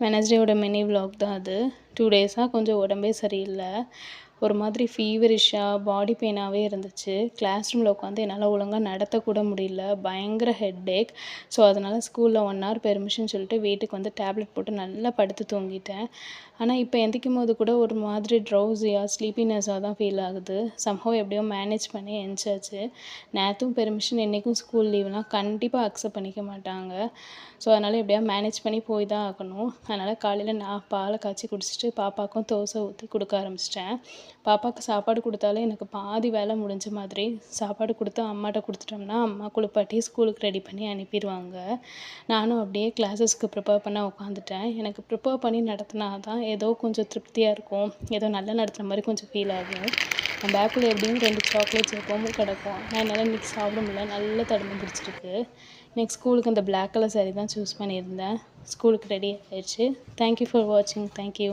வெனஸ்டேவோட mini vlog தான் அது. 2 டேஸாக கொஞ்சம் உடம்பே சரியில்லை. ஒரு மாதிரி ஃபீவரிஷ்ஷாக பாடி பெயினாகவே இருந்துச்சு. கிளாஸ் ரூமில் உட்காந்து என்னால் ஒழுங்காக நடத்தக்கூட முடியல. பயங்கர ஹெட்டேக். ஸோ அதனால் ஸ்கூலில் 1 ஹவர் பெர்மிஷன் சொல்லிட்டு வீட்டுக்கு வந்து டேப்லெட் போட்டு நல்லா படுத்து தூங்கிட்டேன். ஆனால் இப்போ எந்திக்கும் போது கூட ஒரு மாதிரி ட்ரௌசியாக ஸ்லீப்பினஸாக தான் ஃபீல் ஆகுது. சம்ஹவ் எப்படியோ மேனேஜ் பண்ணி எந்திச்சாச்சு. நேற்றும் பெர்மிஷன், இன்றைக்கும் ஸ்கூல் லீவ்லாம் கண்டிப்பாக அக்செப்ட் பண்ணிக்க மாட்டாங்க. ஸோ அதனால் எப்படியா மேனேஜ் பண்ணி போய் தான் ஆகணும். அதனால் காலையில் நான் பாலை காய்ச்சி குடிச்சிட்டு பாப்பாவுக்கும் தோசை ஊற்றி கொடுக்க ஆரம்பிச்சிட்டேன். பாப்பாவுக்கு சாப்பாடு கொடுத்தாலே எனக்கு பாதி வேலை முடிஞ்ச மாதிரி. சாப்பாடு கொடுத்து அம்மாட்ட கொடுத்துட்டோம்னா அம்மா குளிப்பாட்டி ஸ்கூலுக்கு ரெடி பண்ணி அனுப்பிடுவாங்க. நானும் அப்படியே கிளாஸஸ்க்கு ப்ரிப்பேர் பண்ண உட்காந்துட்டேன். எனக்கு ப்ரிப்பேர் பண்ணி நடத்தினா தான் ஏதோ கொஞ்சம் திருப்தியாக இருக்கும். ஏதோ நல்லா நடத்துகிற மாதிரி கொஞ்சம் ஃபீல் ஆகும். என் பேக்குள்ளே எப்படியும் 2 சாக்லேட்ஸ் எப்பவும் கிடக்கும். நான் என்னால் இன்றைக்கி சாப்பிட முடியல. நல்ல தடுமை பிடிச்சிருக்கு. நெக்ஸ்ட் ஸ்கூலுக்கு இந்த பிளாக் கலர் சாரீ தான் சூஸ் பண்ணியிருந்தேன். ஸ்கூலுக்கு ரெடி ஆகிடுச்சு. தேங்க்யூ ஃபார் வாட்சிங். தேங்க்யூ.